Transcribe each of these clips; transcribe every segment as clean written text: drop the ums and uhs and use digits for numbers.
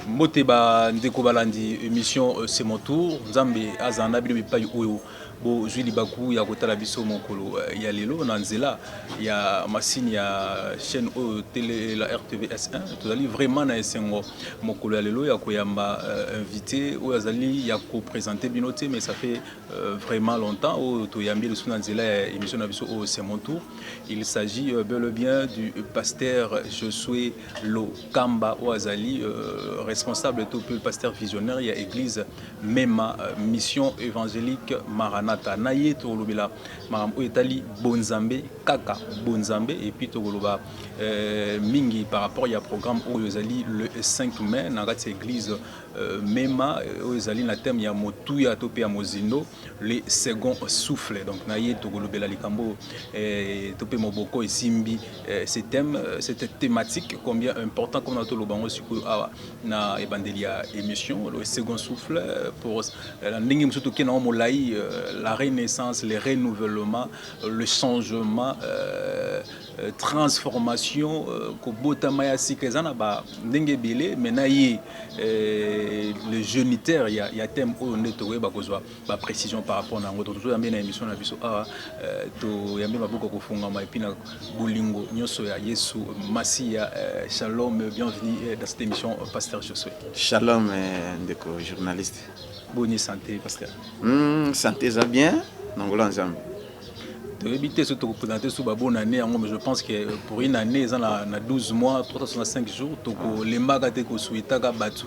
Moteba ndeko balandi émission c'est mon tour nzambe azana bino bipai oyo bo juli baku ya kotala biso mokolo ya lelo na nzela ya masini ya chaîne télé la RTVS1 tozali vraiment na esengo mokolo ya lelo ya koyamba invité oyo azali ya ko présenter bino te mais ça fait vraiment longtemps oyo toyambi le na nzela ya émission na biso c'est mon tour. Il s'agit bel et bien du pasteur Josué Lokamba Oazali, responsable tout le pasteur visionnaire il y a église Mema mission évangélique Maranatha naye tolobela maram etali bonzambe kaka bonzambe et puis toloba mingi par rapport il y a programme Oyozali le 5 mai dans cette église Mema Oyozali na thème ya motuya topé ya mozindo les second souffle donc naye tolobela likambo topé moboko et simbi ces thèmes cette thématique combien important comme na tolobango siko na ebandelia émission le second souffle pour la ndingi msuto kena molai la renaissance les renouvellements le changement transformation ko botama ya sikezana ba ndenge belé menayi le jeunitaire il y a thème oyo ndeto ba kozwa ba précision par rapport na ngoto toujours yambe na émission na biso to yambe maboko kofunga ma epina bolingo nyoso ya Yesu Masia shalom bienvenue dans cette émission pasteur Josué. Shalom ndeko journaliste. Bonne santé pasteur. Santé ça bien nangolo ensemble. De éviter ce que vous présentez sous ma bonne année, mais je pense que pour une année, il y a 12 mois, 365 jours, les magasins qui sont souhaités battu,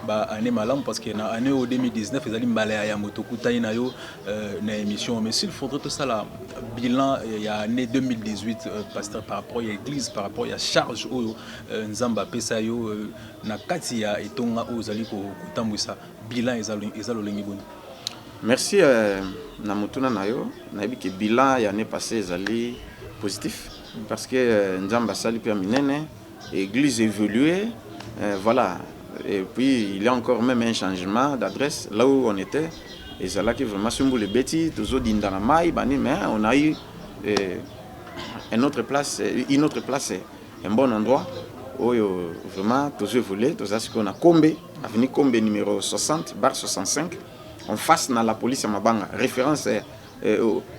année malam parce que dans l'année 2019, ils allaient m'aller à Motokuta na émission. Mais s'il faudrait tout ça là, bilan il y a année 2018, pasteur par rapport à l'église, par rapport à la charge où Nzamba Pesayo na katia et tonga aux ali ko tambusa bilan ezalo lengi boni. Merci Namutuna Nayo. Nabi que bilan y année passée ezali positif parce que Nzamba sali pia minene, église évoluée, voilà. Et puis il y a encore même un changement d'adresse là où on était. Et c'est là que vraiment sumbu le beti toujours dindana mai bani mais on a eu une autre place, un bon endroit où vraiment tous évolué, tous ce qu'on a Kombe, avenue Kombe numéro 60 bar 65. En face dans la police à Mabanga, référence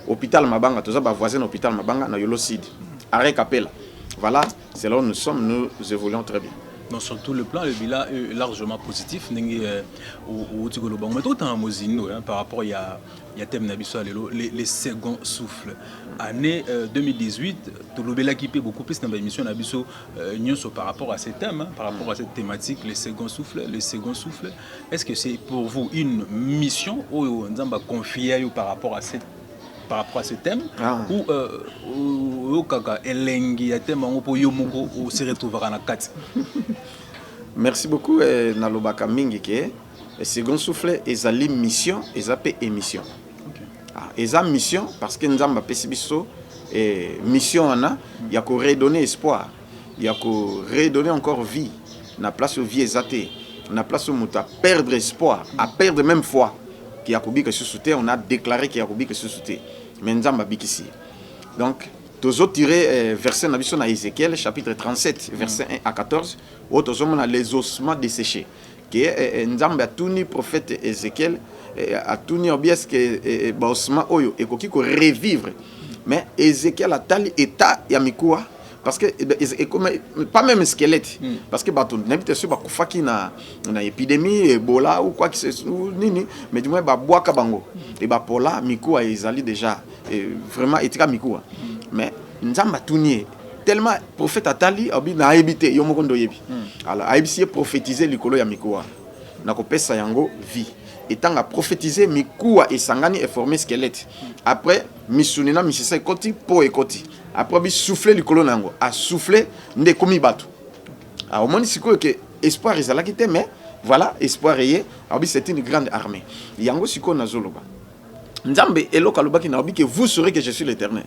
hôpital Mabanga, tous les voisins hôpital Mabanga, na Yolo Sid, arrêt Capella. Voilà, c'est là où nous sommes, nous évoluons très bien. Donc sur tout le plan, le bilan est largement positif. Mais tout en Mozino, par rapport il y a thème les seconds souffles. Année 2018, tout le bilan qui paie beaucoup plus dans l'émission Nabiso par rapport à ces thèmes, par rapport à cette thématique, les seconds souffles, les seconds souffles. Est-ce que c'est pour vous une mission ou on va confier par rapport à ce thème ou kaka elengi ya thème ngo yo moko o se retrouvera na kati. Merci beaucoup Nalobaka mingi ke second souffle ezali mission ezapé émission. Eza mission parce que Nzamba pesibiso mission ana ya ko redonner espoir, ya ko redonner encore vie na place vie ezate, na place où muta perdre espoir, à perdre même foi. Qui a que sous-souté, on a déclaré qu'il y a que sous-souté. Mais Nzamba bikisi. Donc, tous autres tirés verset dans Ézéchiel, chapitre 37, verset 1 à 14, où tous on a les ossements desséchés. Qui est Nzamba tuni prophète Ézéchiel, a tuni obies que ossements oyo et qui revivre. Mais Ézéchiel a tali état yamikua. Parce que pas même squelette parce que bato n'habite sur bakufaki na épidémie Ebola ou quoi que ce soit nini mais du moins ba boaka bango et ba pola miku ezali déjà vraiment etika miku mais Nzamba tunier tellement prophète atali obi na habité yo mokondo yebi alors aibisi prophétiser likolo ya miku na kopesa yango vie étant à prophétiser mikuwa esangani et former squelette après misunina misisa ekoti po ekoti après bi souffler likolo nango a souffler nde komi batu au moins siko que espoir ezala kité mais voilà espoir yé abi c'est une grande armée yango siko nazoloba Nzambe eloka lobaki na obi que vous saurez que je suis l'Éternel.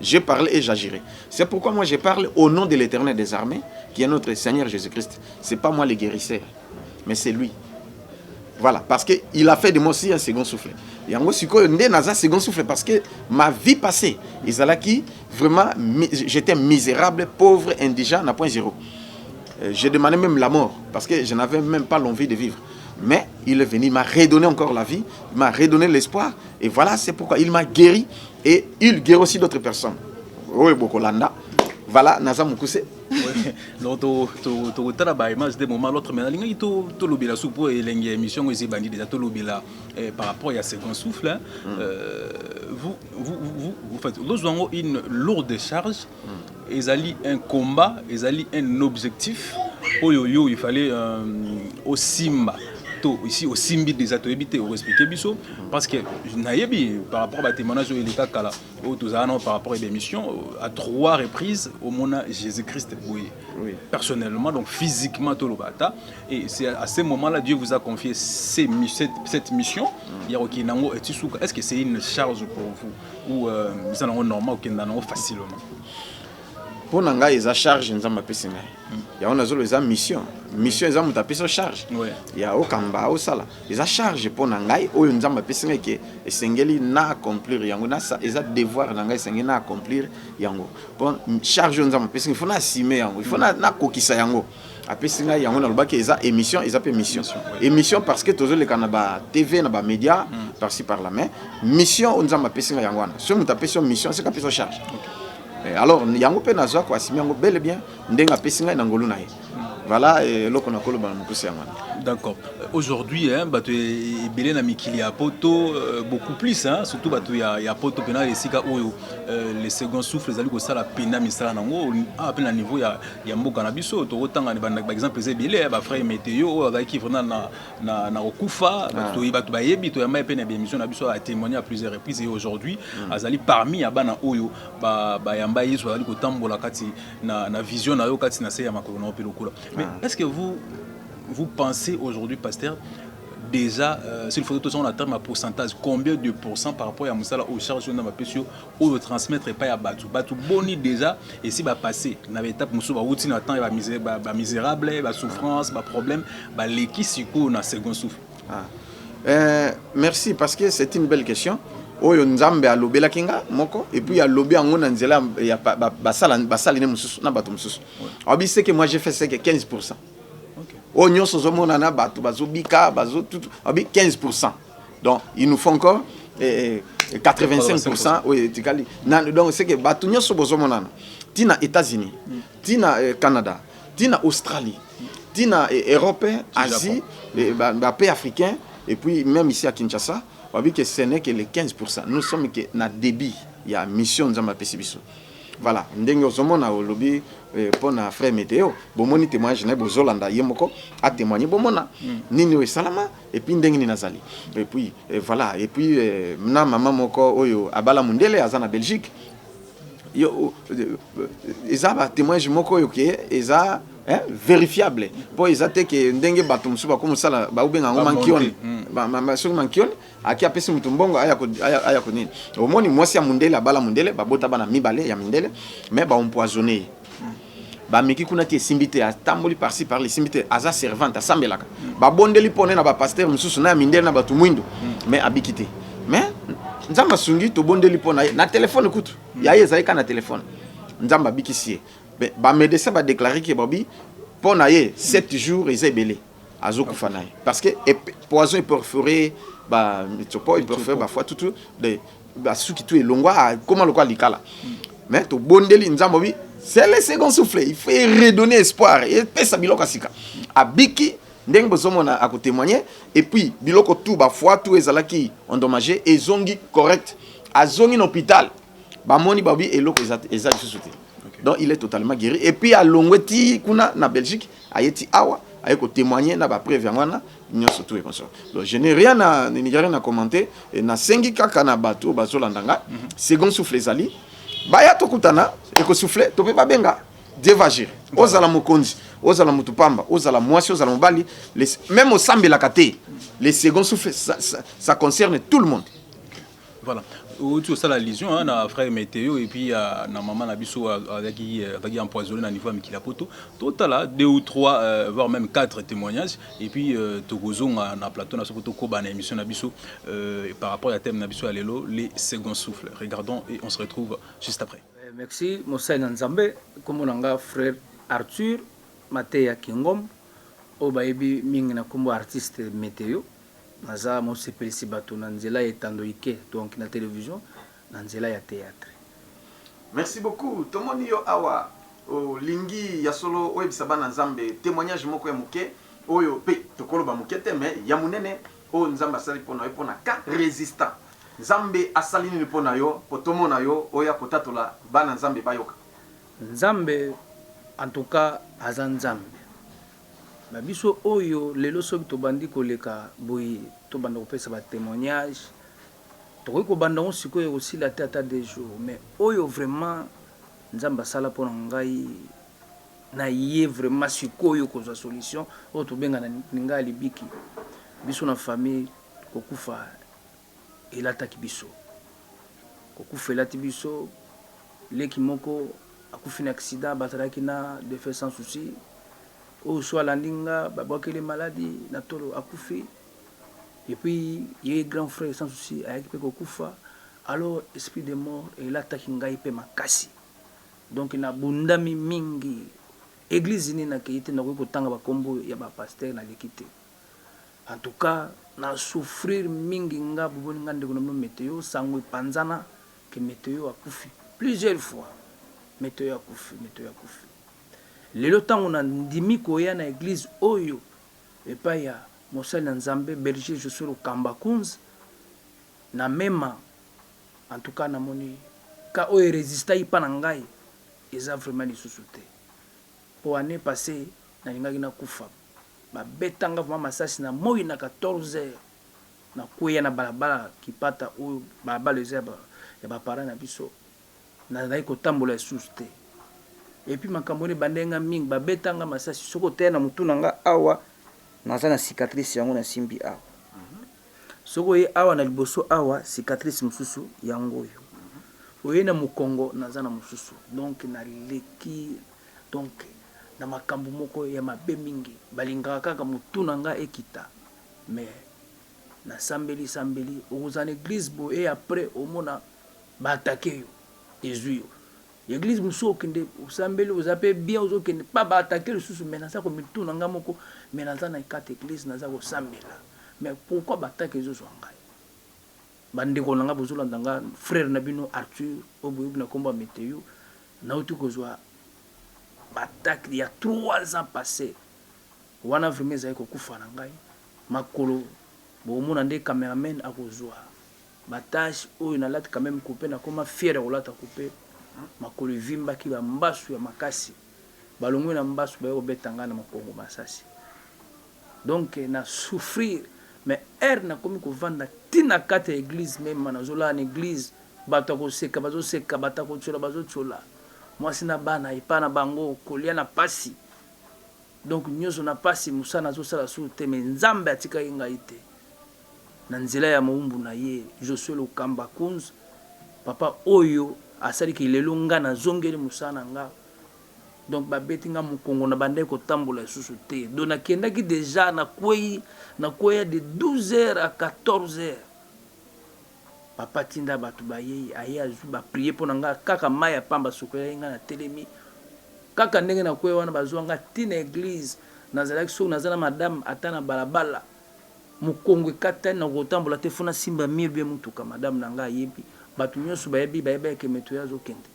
Je parle et j'agirai. C'est pourquoi moi je parle au nom de l'Éternel des armées qui est notre Seigneur Jésus-Christ. C'est pas moi le guérisseur mais c'est lui. Voilà, parce qu'il a fait de moi aussi un second souffle. Et en gros, un second souffle parce que ma vie passée, vraiment, j'étais misérable, pauvre, indigent, à point zéro. J'ai demandé même la mort, parce que je n'avais même pas l'envie de vivre. Mais il est venu, il m'a redonné encore la vie, il m'a redonné l'espoir. Et voilà, c'est pourquoi il m'a guéri. Et il guérit aussi d'autres personnes. Oui, Bokolanda. Voilà, Naza Moukousé. Donc, tu as image des moments l'autre mais tu lobby la soupe et l'émission où ils bandit déjà tu lobby là par rapport à Second Souffle. Vous faites nous avons une lourde charge. Ils allaient un combat, ils allaient un objectif. Yo, il fallait au Simba. Ici au Simbi des ateliers au respecter biso parce que par rapport à témoignage et les cas là par rapport à l'émission à 3 reprises au mona Jésus-Christ oui. Personnellement donc physiquement tout le bata et c'est à ce moment-là Dieu vous a confié cette mission est-ce que c'est une charge pour vous ou c'est normal ou c'est facilement pour nanga eza charge nzamba pesi ngai ya ona zolo eza mission eza muta pesi charge ya okamba osala eza charge pour ngai oyo nzamba pesi ngai ke esengeli na accomplir yango na sa eza devoir nanga esengeli na accomplir yango pour charge nzamba pesi il faut na assumer yango il faut na kokisa yango apesi ngai yango na lobaki eza émission eza pe mission émission parce que tozo le kanaba TV na ba média par-ci par là mais mission nzamba pesi ngai yango wana so muta pesi mission c'est ka pesi charge. Alors, il y a un peu de quoi, si on bel et bien, ndenga pesinga na ngolu na ye. Voilà, loko na kolo ba mukusi yango. D'accord. Aujourd'hui, bato ebele na mikili ya poto beaucoup plus surtout bato ya poto pena esika oyo les seconds souffles ezali ko sala pena misala nango a pena niveau ya mboka na biso to otanga ni par exemple ezebele ba frère météo avec vraiment na okufa bato ba yebi to ya mai pena émission na biso a témoigné à plusieurs reprises et aujourd'hui azali parmi ya bana oyo ba yamba yeso azali ko tambola kati na vision na yo kati na se ya makolo na pelokula. Mais est-ce que vous pensez aujourd'hui, pasteur, déjà, s'il faut que on atteint un pourcentage, combien de pourcents par rapport à Moussala aux charges de ma pétition ou de transmettre et pas à Batou boni déjà, et si va passer, dans l'étape Moussou, va routine attend, va misérable, va souffrance, va problème, va l'équipe si on a second souffle. Merci, parce que c'est une belle question. Oyo nzambe a lobé la kinga moko et puis a lobé en ngona nzela ya basala ne mususu na bato mususu. Abi c'est que moi j'ai fait c'est que 15%. O nyonso zomona na bato bazobika bazo tout abi 15%. Donc il nous faut encore 85%. Oui, tikali. Donc c'est que bato nyonso bozomona tina États-Unis, tina Canada, tina Australie, tina Europe, Asie, pays africain et puis même ici à Kinshasa. On dit que ce n'est que les 15%. Nous sommes que na débit, il y a mission nzamba pesibiso. Voilà, ndengo zomona au lobby pour na frère météo, bomoni témoignage na bozolanda yemoko a témoigné bomona nini we salama et puis ndengi ni nazali. Et puis voilà, et puis na maman moko oyo abala mundele azana Belgique. Yo ezaba témoignage moko yo ke eza vérifiable pour ils attaquent que ndengue batum suba comme ça là ba ubenga ngoma nkioni ba so mankioni aki apesi mutumbongo aya ko nini omoni mwasi ya mundele abala mundele babota bana mibale ya mundele mais ba empoisonné ba meki kuna ti simbité atamboli par-ci par les simbité aza servante asambelaka ba bondeli pone na ba pasteur mususu na mindele na batu mwindu mais abikité mais nzamba sungi to bondeli pona na téléphone kutu ya yezalika na téléphone nzamba bikisie ba médecin va déclarer que Bobby pour naïe 7 jours ils ébélé azokufanaï parce que poison est perforé ba mitopo il perforé ba fois tout de ba suki tout elongwa comment le quoi likala mais to bondeli nzamba bi c'est le second souffle il faut redonner espoir et pesa biloko sika abiki ndenge bozomona a témoigner et puis biloko tout ba fois tout ezalaki endommagé et zongi correct azongi na hôpital ba moni babi eloko ezati sous-souté. Donc il est totalement guéri. Et puis à Longweti, kuna na Belgique, a été awa, a été témoigné na ba preuve ngana, nous surtout et comme ça. Donc je n'ai rien à commenter. Et na sengi kaka na bato bazolandanga, second souffle zali, baya tokutana et ko souffle, to pe ba benga, Dieu va agir. Ozala mokonzi, ozala mutupamba, ozala mwasi, ozala mobali, même au sambe la kate, les second souffle ça concerne tout le monde. Voilà. Autour de ça, la lésion, on a frère météo et puis na maman Nabiso avec empoisonné à niveau avec la poto. Total, 2 ou 3, voire même 4 témoignages. Et puis, Togozon a plateau, on a surtout une émission Nabiso par rapport à thème Nabiso à l'élo, les seconds souffles. Regardons et on se retrouve juste après. Merci, Moussa Nzambe, comme on a frère Arthur, Mateya Kingom o bayebi mingi na kombo artiste météo naza mo sepelisi bato na nzela etando ike donc na télévision na nzela ya théâtre. Merci beaucoup. Tomoni yo awa o lingi ya solo oyebisa bana nzambe témoignage moko ya muke oyo pe tokoloba muke te mais ya munene o nzambe asali pona yo pona ka résistant. Nzambe asali nini pona yo po tomona yo oya kotatola bana nzambe bayoka. Nzambe en tout cas aza nzambe. Babiso oyo lelo soki tobandi koleka boyi tobanda kopesa ba témoignage tokoki kobanda ngo sikoyo osila te ata des jours mais oyo vraiment nzambe asala mpona ngai na ye vraiment sikoyo kozwa solution oyo tobenga na ngai libiki biso na famille kokufa elataki biso kokufa elati biso leki moko akufi na accident bazalaki na défait sans souci oyo so alandi nga babwakeli maladie na tolo akufi. Et puis, il y a un grand frère sans souci, avec Pekokufa. Alors, esprit de mort, et là, Takinga, il makasi. Donc, il y a bundami mingi. Église, il y a été na kutanga bakombo ya ba pasteur na l'équité. En tout cas, na souffrir mingi nga buboni nga ndeko na météo sangwe panzana que météo a kufi plusieurs fois. Météo a kufi. Lelo tango na ndimi koya na église oyo et pas ya Mosali na Nzambe berger je suis au Kambakunz na mema en tout cas na moni ka o résista ipa na ngai eza vraiment lisusu te po année passée na lingaki na kufa ba betanga vraiment masasi na moi na 14h na kuya na balabala kipata o balabala ezaba ya ba parents na biso na ngai ko tambola lisusu te et puis makambo ne bandenga mingi ba betanga masasi soko te na mutu na nga awa naza na cicatrice yango na simbi awa soko ye awa na liboso awa cicatrice mususu yango yo oye na mukongo naza na mususu donc na leki donc na makambo moko ya mabe mingi balingaka kaka mutu na nga ekita mais na sambeli oza na église bo et après omona ba attaquer yo ezui l'église musu okende osambeli ozape bien ozokende pas ba attaquer le susu mais naza ko mitu na nga moko mais naza na ikate église naza ko sambela mais pourquoi ba attaquer les autres ngai bande ko nanga bozolanda nga frère na bino Arthur oboyo na komba météo na uti kozwa ba attaque il y a 3 ans passé wana vraiment za ko kufa na ngai makolo bo mona nde cameraman akozwa ba tâche oyo na lati quand même couper na koma fier ko lata couper makolo vimba ki ba mbasu ya makasi balongwe na mbasu ba yo betanga na makongo masasi donc na souffrir mais na komi ko vanda tina kata église même na zola na église bato ko seka bazo seka bata ko tchola bazo tchola moi sina bana ipana bango kolia na pasi donc nyoso na pasi musana zo sala su te mais nzambe atika inga ite na nzela ya moumbu na ye je suis le Kambakunz papa oyo asali ki lelo nga na zongeli musana nga donc babeti nga mukongo na bande ko tambola susu te donc nakenda ki déjà na kwei de 12h à 14h papa tinda batu baye aye azu ba prier pona nga kaka maya pamba sokoya nga na telemi kaka ndenge na kwei wana bazwa nga tina église nazalaki so nazana madame atana balabala mukongo kata na ko tambola te fona simba mirbe mutuka madame na nga yebi batu nyonso bayebi ke meto ya zokende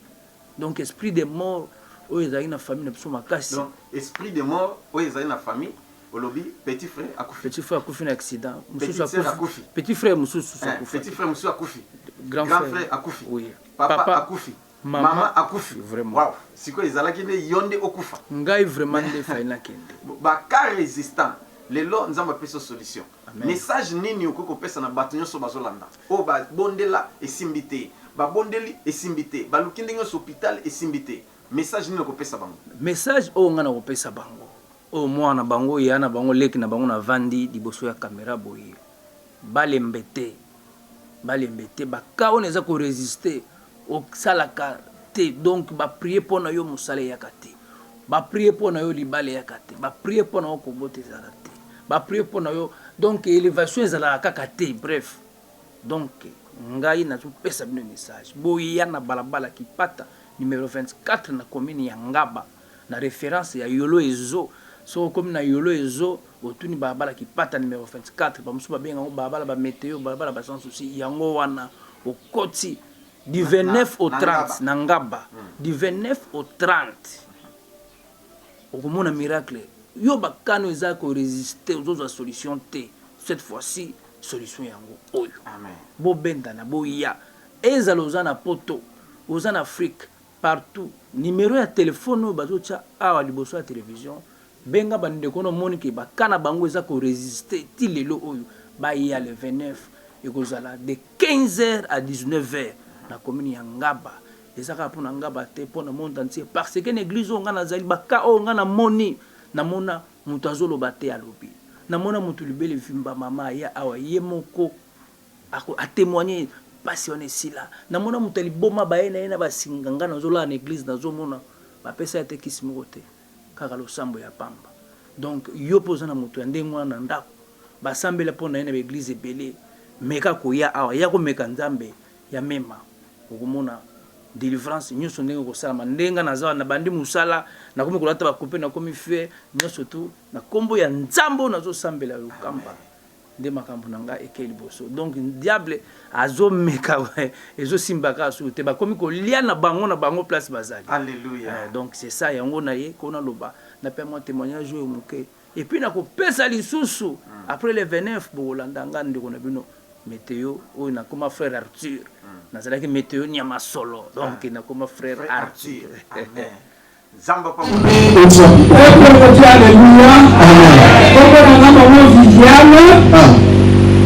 donc esprit de mort oyo ezali na famille na biso makasi donc esprit de mort oyo ezali na famille olobi petit frère akufi na accident mususu akufi petit frère mususu akufi grand frère akufi oui papa akufi mama akufi vraiment wow siko ezalaki nde yonde okufa ngai vraiment nde faina kende ba ka résistant lelo nzamba peso solution message nini okoko pesa na bato nyonso bazolanda o ba bondela esimbite ba bondeli esimbite ba lukindi nyonso hôpital esimbite message nini okopesa bango message o ngana kopesa bango o mwana bango ya na bango leki na bango na vandi liboso ya caméra boye balembete bakao neza ko résister au salaka te donc ba prier pona yo musale yakate ba prier pona yo libale yakate ba prier pona yo kobote zalate ba prier pona yo donc élévation ezala kaka te bref donc ngai na pesa bino message boya na balabala kipata numéro 24 na commune ya Ngaba na référence ya Yolo Ezo so comme na Yolo Ezo otuni babala ki pata numéro 24 ba musu ba benga babala ba météo babala ba sans souci yango wana au koti du 29 au 30 na Ngaba du 29 au 30 okomona miracle yo bakano eza ko résister aux autres solutions T cette fois-ci solution yango oyo amen bo benda na bo ya ezala ozana poto ozana Afrique partout numéro ya téléphone bazo cha awa liboso ya télévision benga bande kono monike bakana bango eza ko résister ti lelo oyo ba ya le 29 ekozala de 15h à 19h na commune ya Ngaba ezaka pona Ngaba te pona monde entier parce que l'église on ngana zali baka o ngana moni na mona mutu azoloba te alobi na mona mutu libele vimba mama ya awa ye moko a témoigner passionné sila na mona mutu liboma baena ena basinganga na zola na église na zomona ba pesa te kisimo te kaka lo sambo ya pamba donc yo poza na mutu ya ndengwa na ndako basambela pona ena église ebele meka ko ya awa ya ko meka nzambe ya mema okomona délivrance nyonso ndenge kosalama ndenga nazawa na bandi musala nakomi kolata bakope nakomi fe nyonso tu na kombo ya nzambo nazosambela lukamba nde makambo na nga ekeli boso donc diable azomeka ezosimbaka asu te bakomi kolia na bango place bazali alléluia donc c'est ça yango na ye kona loba na pe moi témoignage yo muke et puis nakopesa lisusu après le 29 bolanda nga ndeko na bino météo ou na comme frère Arthur nazalaki météo nyama solo donc na comme frère Arthur amen zamba pa alléluia amen na maman Viviane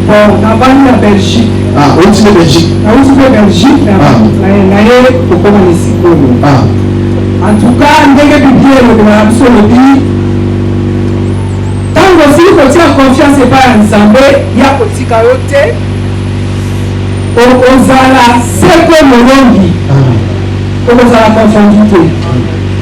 bon na banda Belgique on dit Belgique na ye kokoma nisikolo en tout cas ndenge bibielo de la absolue tango si kotia confiance pa ya Nzambe ya kotika yo te ozala seko molongi okozala confondu te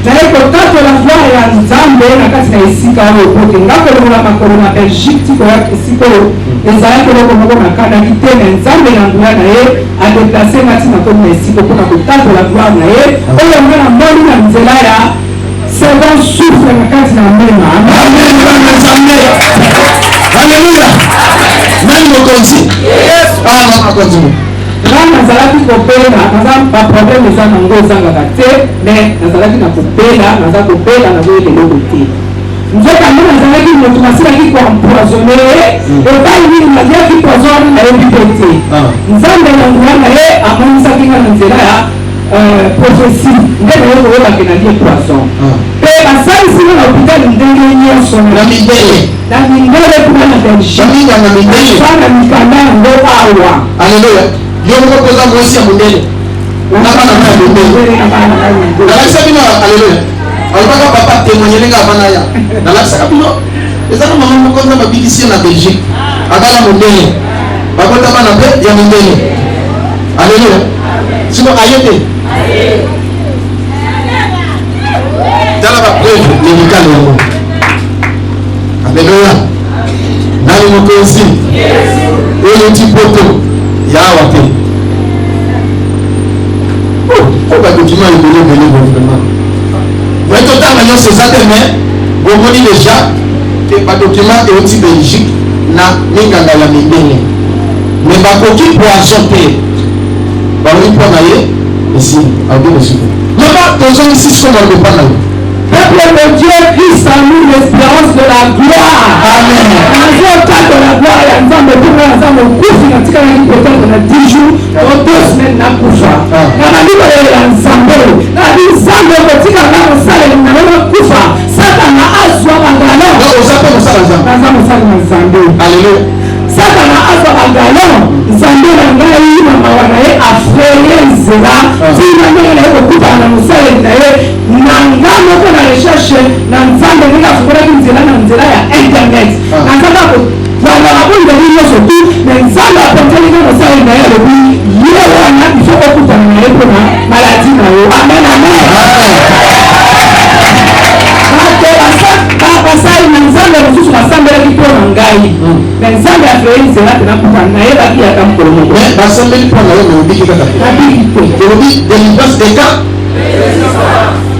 naye kotatola gloire ya Nzambe na kati na esika oyo okoke ngakolokola makolo na Belgique tikoya esika oyo ezalaki eloko moko nakandaki te na Nzambe na nguya na ye adeplace ngati nakomi na esika mpona kotatola gloire na ye oyo nga na moni na nzela ya second souffle na kati na mema Alléluia. Même le continue. Non, continue. Nga nazalaki kopela naza baproblème eza nango ezangaka te mais nazalaki na kopela naza kopela nazoyeka eloko te nzokande nazalaki moto nasilaki koempoisonne epai nini naliaki poison nayebi te te Nzambe na nguya na ye amonisaki nga na nzela ya prophétie nde naye koyebake nalie poison mpe basalisi nga na hôpital ndenge nyonso na mindele kuna na Belgique na mikanda yango awa Alléluia. Yo moko koza mwesi ya mondele na bana na mondele nalakisa bino alléluia alobaka papa témoigner nga bana ya nalakisa bino ezaka mama moko nza mabikisi na Belgique akala mondele bakota bana pe ya mondele alléluia sino ayete tala ba preuve médicale yango alléluia nani mokonzi oyo tipoto yawa te o badocument ebele vraiment mais totanga nyonso eza te mais bomoni déjà badocument euti Belgique na minganga ya mindele mais bakoki poison te baoki mpo na ye esi aokenesuku mama tozongisi siko baloba na yo peuple de Dieu, Christ en nous l'espérance de la gloire. Amen. De la gloire, il y a Nzambe pour nous, Nzambe kufi katika hii peut-être na 10 jours ou 2 semaines na kufa. Na maandiko ya Nzambe, na Nzambe katika ngano sala na kufa. Satana azwa magano. Na usape musala Nzambe. Nzambe sala na Nzambe. Alléluia. Satana azwa magano. Nzambe na ngai mama wana ye afreye nzela. Tina ngene na kufa na musala na ye. Na ngano kwa recherche na Nzambe nika fukura kinzela na nzela ya internet. Na Nzambe wana abonda hiyo sotu na Nzambe apoteli kwa musala na ye lobi. Yeye wana ifoko kutana na ye kuna maladi na yo. Amen amen. Basali na Nzambe mususu basambelaki mpo na ngai na Nzambe afei nzela te nakuta nayebaki yaka mokolo moko basambeli mpo na yo na obiki kaka nabiki te olobi délivrance eka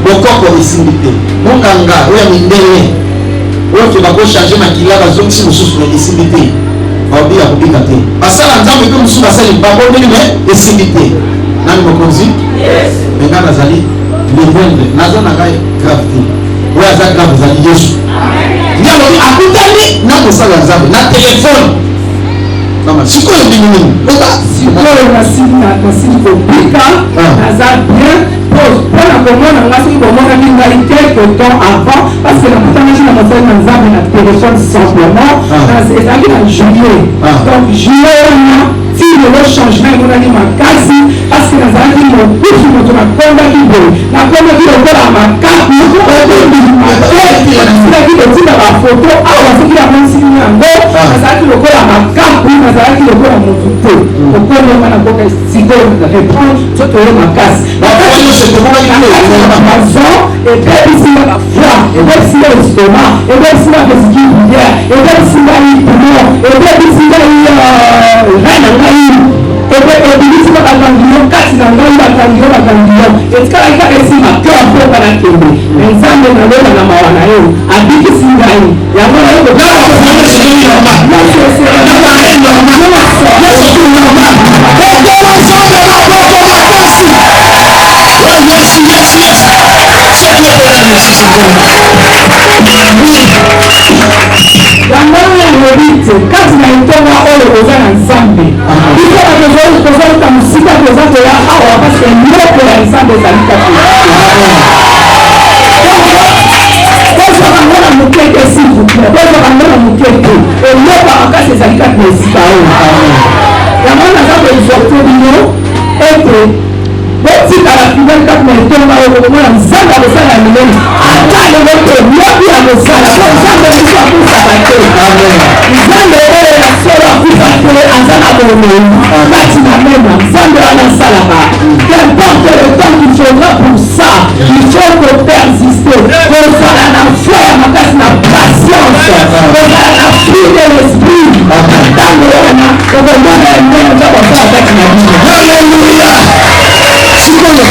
bokoko esimbi te monganga oyo mindele oyo toka kochange makila bazongisi mosusu me esimbi te baobika kobika te basala nzambe mpe mosusu basali babondeli me esimbi te nani mokonzi me nga nazali levendre naza na ngai grave te oyo aza grave ezali yesu nde alobi akutani na mosala ya nzambe na telefone sikoyo ndingi nini sikoyo nasili kobika naza bien mpona komona nga soki bomonaki ngai quelque temps avant parce que nakutanaki na mosali na nzambe na téléphone simplement ezalaki na juillet donc juillet wana ti lelo changement emonaki makasi parce que nazalaki mokutu moto nakondaki boye nakondaki lokola makaku okobimatesilaki kotika bafoto awa soki namonisini yango nazalaki lokola makaku nazalaki lokola motu te okononga nakoka sikoyo répondre so toyo makasi Amazon et puis ici la foi et puis ici l'estomac et puis ici la vesicule biliaire et puis ici la poumon et puis ici la reine et puis ici la ganglion kasi na ngai la ganglion et quand il a ici ma cœur pour la kende ensemble na lola na mawana yo abiki singai ya mona yo kwa kati na etonga oyo oza na nzambe biso bakozoluka mosika toza koya awa parce que moko ya nzambe ezali kati kozwaka ngo na moke te sivouple kozwaka ngo na moke te eloko makasi ezali kati na esika oyo yango naza koexorte bino ete botikala fidele kati na etonga oyo komona nzambe akosala ya minene ata lelo te yobi ya kosala po nzambe biso akusaka te nzambe oyo ya solo akufa te aza na bomoi kati na mema nzambe wana asalaka qu'importe le temps qu'il faudra pour ça il faut que persister kozala na foi ya makasi na patience kozala na fruit de l'esprit ntango wana okomona emene nza kosala kati na bino alleluya sikoyo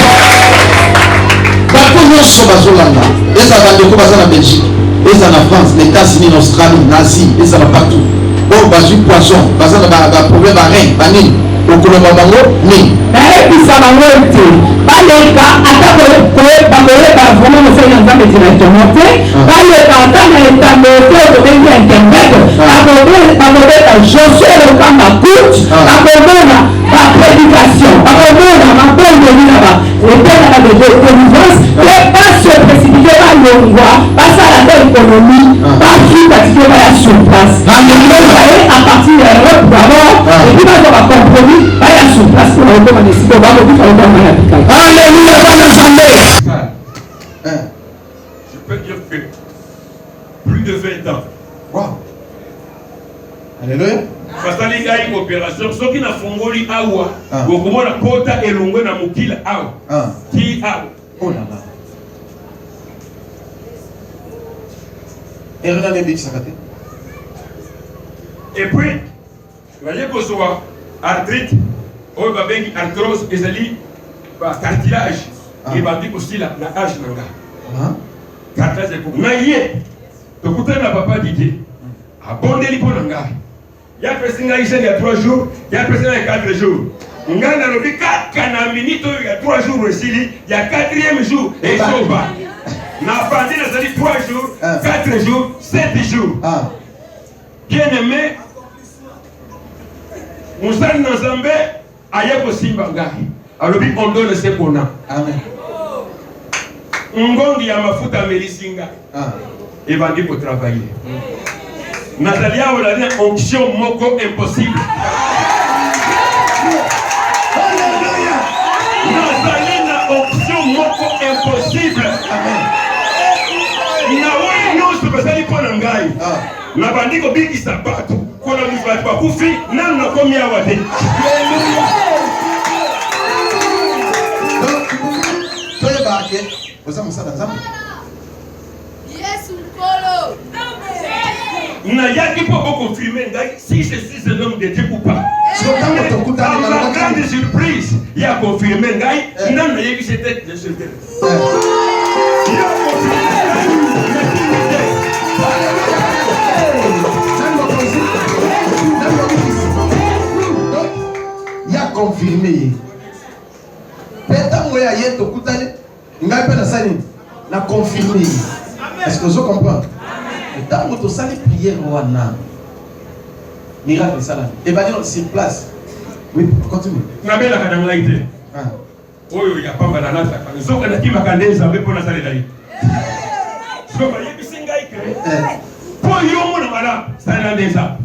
bato nyonso bazolanda ezala bandeko baza na belgique ezala na france na états-unis na australie na asie ezala partout oyo bazwi poisson baza na baproblème barein banini okoloba bango nini nayebisa bango ete baleka ata bakoyeba vraiment mosali ya nzambe directement te baleka ata na etambo te tobengi internet bakobeta josue lokamba cout bakomona baprédication bakomona mabondeli na baetenaka de délivrance te base précipité balongwa basala te économie bafika tike baya sur place baye à partir ya europe d'abord epuis bazwa bacompromis baya sur place mpona okoma na esika bakobika okoma ya bikali alleluya bana nzambe je peux dire que plus de 20 ans wow alléluia basali ngai opération soki nafongoli awa okomona pota elongwe na mokila awa ti awa oh là là erreur nebikisaka te et puis baye kozwa arthrite oyo babengi arthrose ezali bacartilage ebandi kosila na age na nga cartilage na ye tokutani na papa didie abondeli mpo na ngai yapesi ngai chaîne ya 3 jours yapesi ngai 4 jours ngai nalobi kaka na minute oyo ya 3 jours esili ya 4e jour ezoba na bandi nazali 3 jours 4 jours 7 jours bien aimé mosali na nzambe aye kosimba ngai alobi on donne ce qu'on a ngongi ya mafuta amelisi ngai ebandi kotravaille nazali awa nazali na onction moko impossible nazali na onction moko impossible na oyo nyonso bazali mpo na ngai nabandi kobikisa bato kona bato bakufi nanu nakomi awa te toyebake oza mosala nzambe Yesu nkolo nayaki mpo okonfirme ngai si je suis un homme de Dieu ou pas. La grande surprise ya confirme ngai nanu nayebisi te je suis confirmer. Peut-être que je suis confirmé. Na confirmer. Est-ce que vous comprenez? Et tant que vous allez prier, miracle ça là. Et bien sur place. Oui, continue. Na bela kana nglaite. Oyo ya pamba na nata. Zoka na kiba kandeza bepo na sale dai. Zoka yebi singa ike. Po yo mo na mala sale na deza.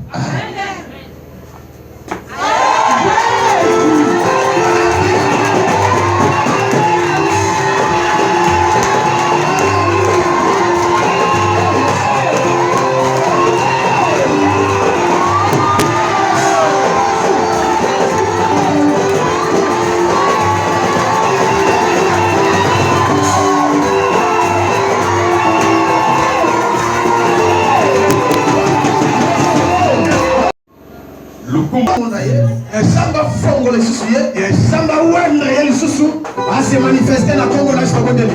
Samba fongo le susu ye, samba wendre ye le susu, a se manifester na Congo na Sokondeli.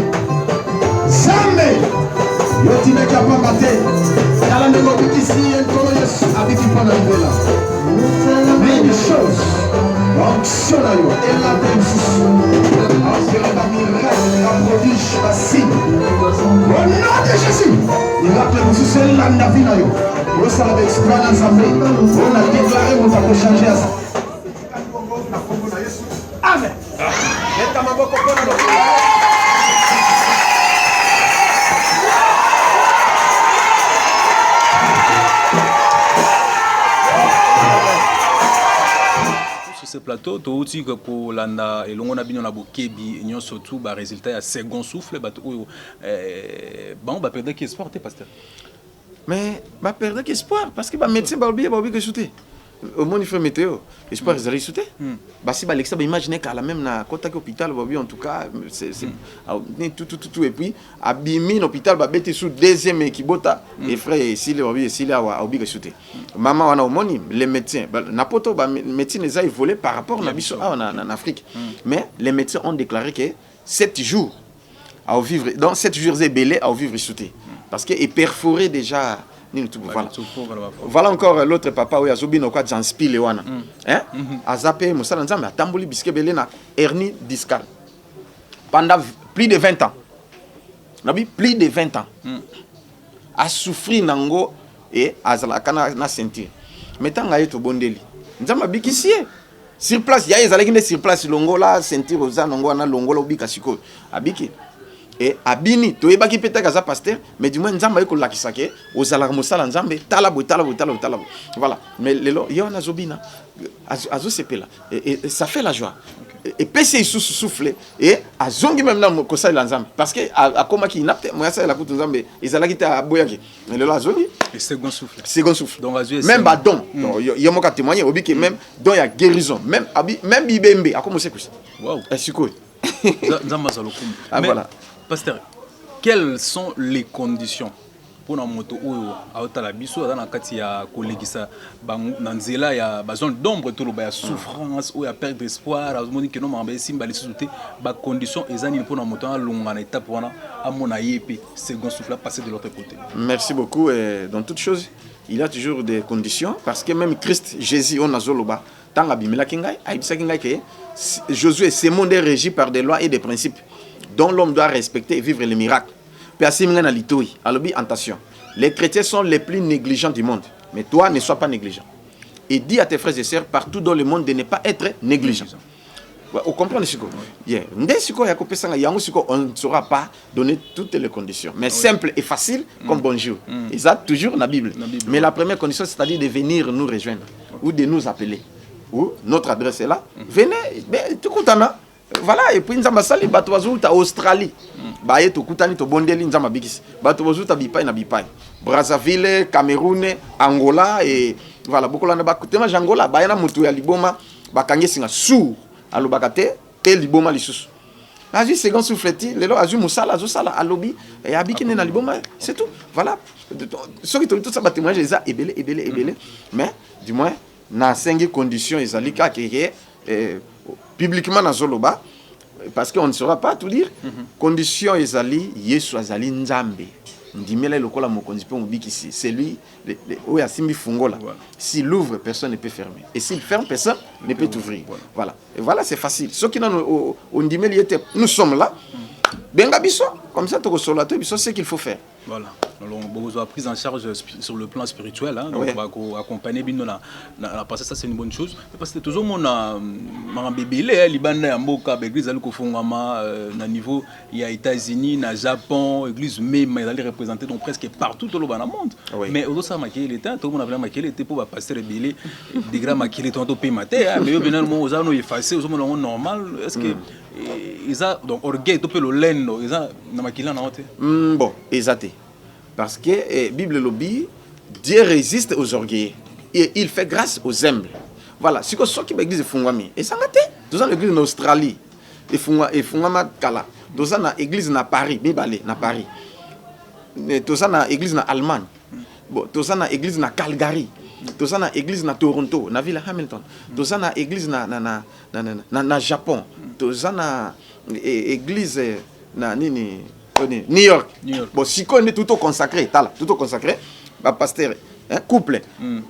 Zambe, yo tine kapamba te, yala ndemo bikisi ye kono yesu, abiki pona mbela. Mais des choses, onction na yo, ela de susu, onction na miracle, na prodige, na signe. Au nom de Jésus, miracle susu, landa vina yo. Yo sala be exploit na Zambe, on a déclaré mon ta changer à ça. Amen. Sur ce plateau, tu as dit que pour l'anda et l'on a bien la bokebi, et surtout le résultat à second souffle, on va perdre espoir, pasteur. Mais va perdre espoir parce que les médecins vont oublier que shooter. Au moins il fait météo, espoir ils allaient shooter. Si Alexa imaginer qu'à la même na côté hôpital en tout cas c'est tout et puis abîmer l'hôpital va bêter sous deuxième équibota et frère s'il a oublié que shooter. Maman on a au moins les médecins n'importe médecins les a volé par rapport en Afrique. Mais les médecins ont déclaré que 7 jours à vivre dans 7 jours c'est belé à vivre shooter parce que est perforé déjà. Voilà. Voilà encore l'autre papa où il y a Zobino quoi Janspil et wana. Hein? Azapé Moussa Nzambe a tamboli bisque belé na hernie discale. Pendant plus de 20 ans. Nabi plus de 20 ans. A souffrir nango et azalaka na ceinture. Mettant ngaye to bondeli. Nzamba bikisie. Sur place, il y a des allégués sur place longo la ceinture oza nango na longo la ubika siko. Abiki. Et abini to ebaki peta kaza pasteur mais du moins nzamba yeko lakisake ozala mosala nzambe talabo voilà mais lelo yona zobina azo sepela et ça fait la joie et pese souffle et azongi même na kosa la nzambe parce que akoma ki inapte moya sa la kutu nzambe ezala kita boyaki mais lelo azongi et second souffle donc même ba don yomo ka témoigner obiki même don ya guérison même bibembe akomose kusi waouh esiko nzamba zalokum voilà. Pasteur, quelles sont les conditions pour la moto ou à la biso dans la katia kolegisa banzela ya bazone d'ombre tout le ba souffrance ou ya perte d'espoir azomoni que non mamba simba les souté ba conditions ezani pour la moto en longue en étape wana à mon ayepe second souffle passer de l'autre côté. Merci beaucoup et dans toute chose il y a toujours des conditions parce que même Christ Jésus on a zoloba tant abimela kingai aibisa kingai que Josué ce monde est régi par des lois et des principes dont l'homme doit respecter et vivre les miracles. Alors, attention, les chrétiens sont les plus négligents du monde. Mais toi, ne sois pas négligent. Et dis à tes frères et sœurs partout dans le monde de ne pas être négligent. Vous comprenez ce que on ne saura pas donner toutes les conditions. Mais simple et facile comme bonjour. Et ça, toujours dans la Bible. Mais la première condition, c'est-à-dire de venir nous rejoindre ou de nous appeler. Ou notre adresse est là. Venez, tout content. Voilà, et puis nzamba sali bato bazuta Australie. Ba yeto kutani to bondeli nzamba bikisi. Bato bazuta bipai na bipai. Brazzaville, Cameroun, Angola et voilà, beaucoup là ba kutema Angola, ba yana mutu ya liboma bakangi singa sou alobakate te liboma lisusu. Azu second souffleti, lelo azu musala azu sala alobi et abikine na liboma, c'est tout. Voilà. Ce qui tout ça ba témoignage ça ebele. Mais du moins na 5 conditions ezalika ke publiquement dans Zoloba, parce qu'on ne saura pas tout dire. Condition ezali, Yesu azali nzambe. ndimela lokola mokonzi pe mobiki si c'est lui oyo asimbi fungola. S'il ouvre, personne ne peut fermer, et s'il ferme, personne ne peut ouvrir. Voilà, et voilà, c'est facile. Ceux qui n'ont ndimeli était, nous sommes là. Benga biso, comme ça, c'est ce qu'il faut faire. Voilà. Alors, on a prise en charge sur le plan spirituel. Hein, donc, on va accompagner bien parce que ça, c'est une bonne chose. Parce que toujours, on a un bébé, il y a l'église à niveau, il y a États-Unis, il y a Japon, l'église même, elle est représentée donc presque partout dans le monde. Mais au ça, tout le monde a maquillé l'été pour passer les bébés, des grands maquillés, tout le pays maté. Mais au final, on a effacé, on a normal. Est-ce que ils ont donc orgueil, tout le lendo, ils ont maquillé en haute. Bon, exact. Parce que la Bible lobby, Dieu résiste aux orgueilleux et il fait grâce aux humbles. Voilà, si ce qui est l'église de Fungwami, et ça n'a pas été. Nous avons l'église en Australie, et Fungwama Kala. Nous avons l'église à Paris, Bibale, à Paris. Nous avons l'église en Allemagne. Nous avons l'église à Calgary. Nous avons l'église à Toronto, na ville Hamilton. Nous avons l'église na Japon. Nous avons l'église na Nini. New York. Bon, si on est tout au consacré, tout au consacré, pasteur, couple.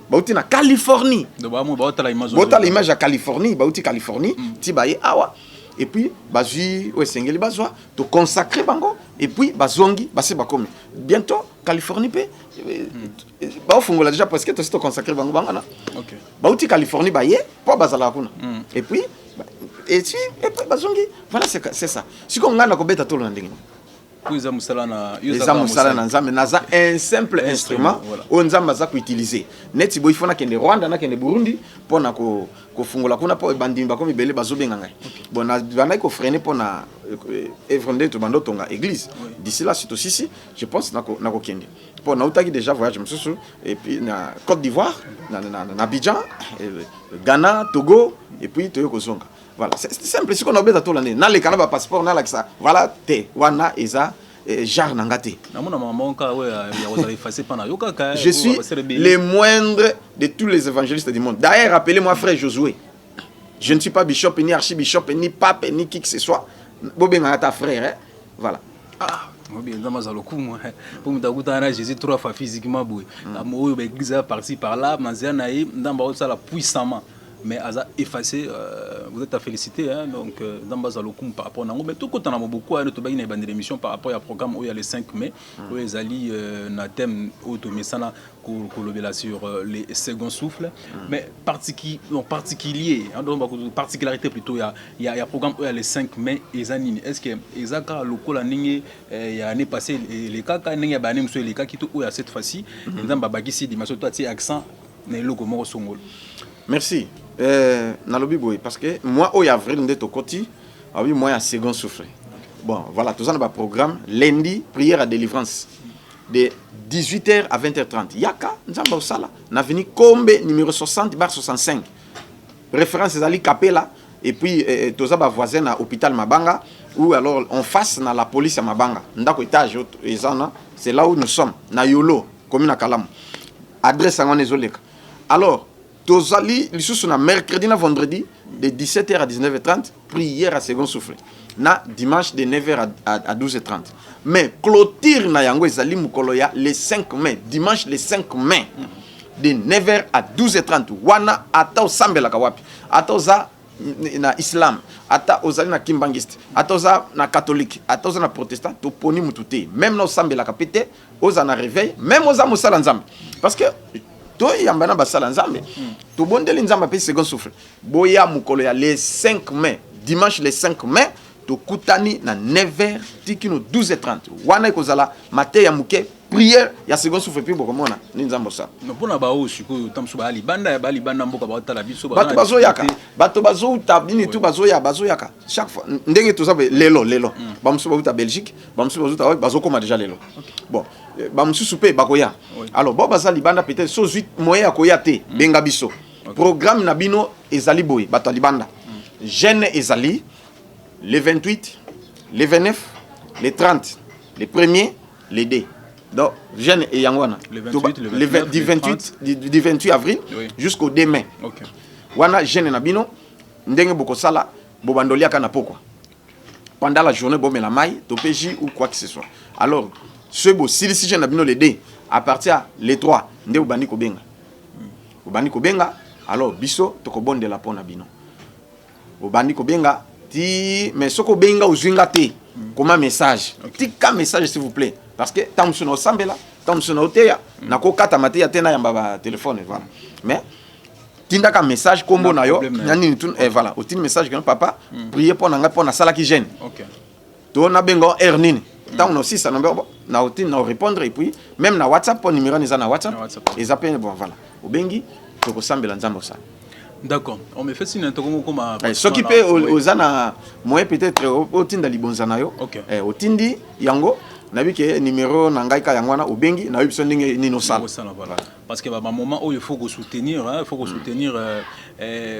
Bauti na Californie. Bauta l'image à Californie, bauti Californie, tibaye awa. Et puis bazui sengeli bazwa to consacrer bango et puis bazongi base bakome. Bientôt Californie pe ba fungola déjà parce que to consacrer bango bangana. OK. Bauti Californie baye po bazala kuna. Et puis bazongi, voilà c'est ça. Si on ngana ko beta to na ndenge. Les un simple instrument on nzamba utiliser neti boy fona kende Rwanda na kende Burundi pona ko fungola kuna po bandimba ko mibele bazobenga ngai bon na bana ko freiner pona evronde to bando tonga église d'ici là c'est aussi je pense na ko kende pona utaki déjà voyage msusu et puis na Côte d'Ivoire na Abidjan Ghana Togo et puis toyo ko zonga. Voilà, c'est simple. Si on a besoin de tout l'année, dans les canaux passeport, dans ça, voilà, te, wana, eza, jar nangate. Je suis le moindre de tous les évangélistes du monde. D'ailleurs, appelez-moi frère Josué. Je ne suis pas bishop, ni archibishop, ni pape, ni qui que ce soit. Bobé ngata frère, hein? Voilà. Jésus trois fois physiquement, par-ci par-là, puissamment. Mais Aza effacé, vous êtes à féliciter, hein, donc dans Bazalokum par rapport à Nango. Mais tout quand on a beaucoup à notre bain des émissions par rapport au programme où il y a le 5 mai, où les alliés na thème automesana sur les seconds souffles, mais particulier, hein, donc particularité plutôt, il y a un programme où il y a le 5 mai et Zanini. Est-ce que Ezaka local il y a année passée les cas quand il y a bané monsieur les cas qui tout où il y a cette fois-ci, dans Babagisi dimension toi tu accent né logo moro songol. Merci. Nalobi boy parce que moi au avril ndé to koti ah oui moi à second souffle. Bon voilà tout ça dans le programme lundi prière à délivrance de 18h à 20h30. Yaka nzamba osala na venu Kombe numéro 60/65. Référence Ali Capella et puis tout ça ba voisin à hôpital Mabanga ou alors en face na la police à Mabanga. Ndako étage ezana c'est là où nous sommes na Yolo commune à Kalam. Adresse à Ngonezoleka. Alors Tozali, le mercredi et vendredi, de 17h à 19h30, prière à second souffle. Na dimanche de 9h à 12h30. Mais clôture na yango ezali mukoloya le 5 mai, dimanche le 5 mai, de 9h à 12h30. Wana ata osambela kawapi. Ata oza na islam, ata ozali na kimbangiste, ata oza na catholique, ata oza na protestant, to poni mutute. Même na osambela kapete, oza na réveil, même oza mosala nzambe. Parce que to yambana basala nzambe to bondeli nzamba pe second souffle boya mukolo ya le 5 mai dimanche le 5 mai to kutani na 9h tikino 12h30 wana ikozala matin ya muke prière ya second souffle pe bokomona ni nzambo sa no pona ba o siko tamsu ba libanda mboka ba tala biso ba bato bazoyaka bato bazouta bini tu bazoyaka chaque fois ndenge to sabe lelo ba musu ba Belgique ba musu bazuta bazokoma déjà lelo bon ba musu soupe bakoya alors bo baza libanda peut-être so 8 moyen ya koya te benga biso programme na bino ezali boy bato libanda jeune ezali le 28 le 29 le 30 le 1er le 2 donc jeune et yangwana le 28 du 28 avril jusqu'au 2 mai. OK. Wana jeune na bino ndenge bokosala bobandolia kana pokwa. Pendant la journée bomela mai to PJ ou quoi que ce soit. Alors ce beau si si j'ai nabino les deux à partir les trois nde ubandi ko benga ubandi ko benga alors biso to ko bonde la pona bino ubandi ko benga ti mais soko benga uzwinga te comment message tika message s'il vous plaît parce que tant sur nos sambela tant sur nos teya nako kata maté ya tena yamba ba téléphone voilà mais tinda ka message kombo na yo nani tout et voilà au tin message que papa prier pour nanga pour na sala qui gêne OK to na bengo ernine tant aussi ça number na au tin na répondre et puis même na WhatsApp pour numéro na WhatsApp et zappé bon voilà au bengi to ko sambela nzambo ça. D'accord. On me fait signe un comme ce qui peut aux ana moi peut-être au tin da libonzana yo au tindi yango na bi ke numéro na ngai ka yangwana au bengi na biso ndenge nino sala voilà parce que bah moment où il faut soutenir il faut soutenir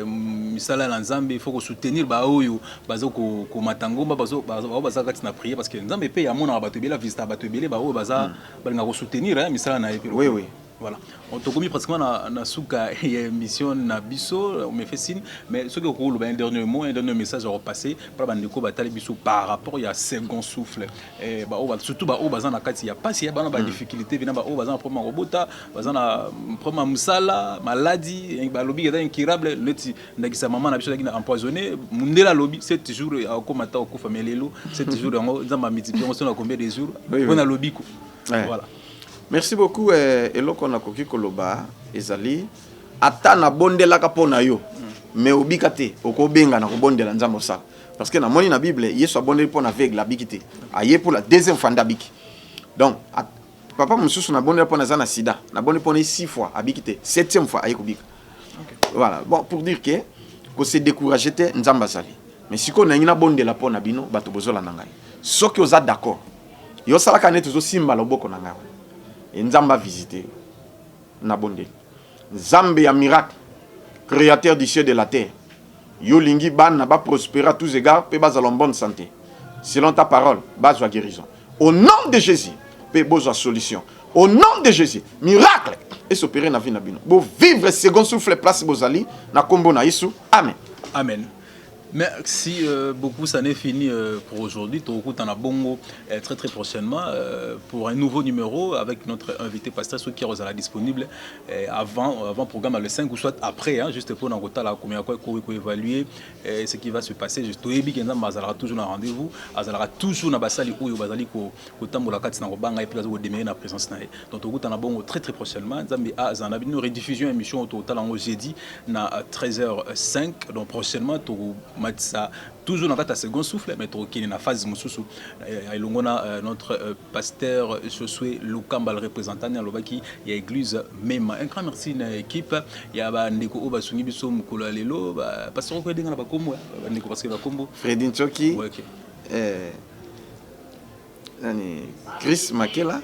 misala la nzambe il faut soutenir ba oyo bazo ko matangomba bazo kati na prier parce que nzambe pe ya mona ba tebela visita ba tebele ba oyo baza balinga ko soutenir misala na epe oui voilà on te commis pratiquement na suka émission na biso on me fait signe mais ce que vous un dernier mot un dernier message à repasser par bandeko batali biso par rapport il y a second souffle et bah surtout bah au bazan na kati ya pas il y a ba difficulté vina ba au bazan problème robota bazan na problème musala maladie ba lobby est incurable leti ndakisa maman na biso na empoisonné mundela lobby 7 jours comme ata ko famelelo 7 jours ngo nzamba multiplier on a combien de jours on a lobby ko voilà. Merci beaucoup eloko na koki koloba ezali ata na bondela ka pona yo mais obika te okobenga na kobondela nzambo sala parce que na moni na bible yesu abondeli pona aveugle abikite aye pour la deuxième fois ndabiki donc papa mususu na bondela pona zana sida na bondeli pona 6 fois abikite 7e fois aye kobika voilà bon pour dire que se décourager te nzamba sali mais siko na ngina bondela pona bino bato bozola na ngai soki oza d'accord yo sala ka neto zo simba loboko na ngai et Nzamba visité Nabondé. Nzambe ya miracle, créateur du ciel et de la terre. Yo lingi ban na ba prospérer à tous égards, pe bas en bonne santé. Selon ta parole, bas à guérison. Au nom de Jésus, pe besoin solution. Au nom de Jésus, miracle et s'opérer na vie na bino. Bo vivre second souffle place bozali na kombo na Yesu. Amen. Amen. Merci beaucoup, ça n'est fini pour aujourd'hui. Toroku Tanabongo très très prochainement pour un nouveau numéro avec notre invité pasteur qui sera disponible avant programme le 5 ou soit après, hein, juste pour nous évaluer ce qui va se passer. Juste au début, Azala toujours un rendez-vous, Azala toujours na basali ou bazali ko tambola kati na robanga et puis azo démarrer na présence na. Donc Toroku Tanabongo très très prochainement. Nzambe azana bino rediffusion émission au total en jeudi na 13h05. Donc prochainement Toroku Matissa, toujours dans la seconde souffle, mais qui est dans la phase Moussoussou. Il y a notre pasteur Josué Lukamba, le représentant de l'Obaki, il y a l'église même. Un grand merci à l'équipe. Il y a Ndeko Obasungi Biso Mukula Lelo, pasteur Okwede Ngana Bakombo, Ndeko parce que Bakombo. Freddy Nchoki, Chris Makela,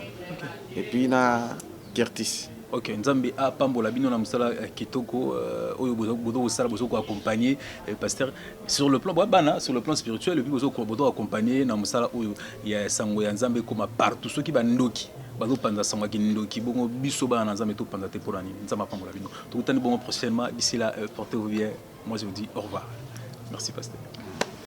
et puis na Gertis. Ok, Nzambe a pambola bino na musala kitoko oyo bozo sala bozo ko accompagner pasteur sur le plan bana sur le plan spirituel puis bozo ko bozo accompagner na musala oyo ya sango ya Nzambe comme partout ceux qui ba ndoki bazo panza sango ki ndoki bongo biso bana Nzambe to panza te pour ani Nzamba pambola bino to tani bongo prochainement d'ici là portez-vous bien, moi je vous dis au revoir. Merci pasteur.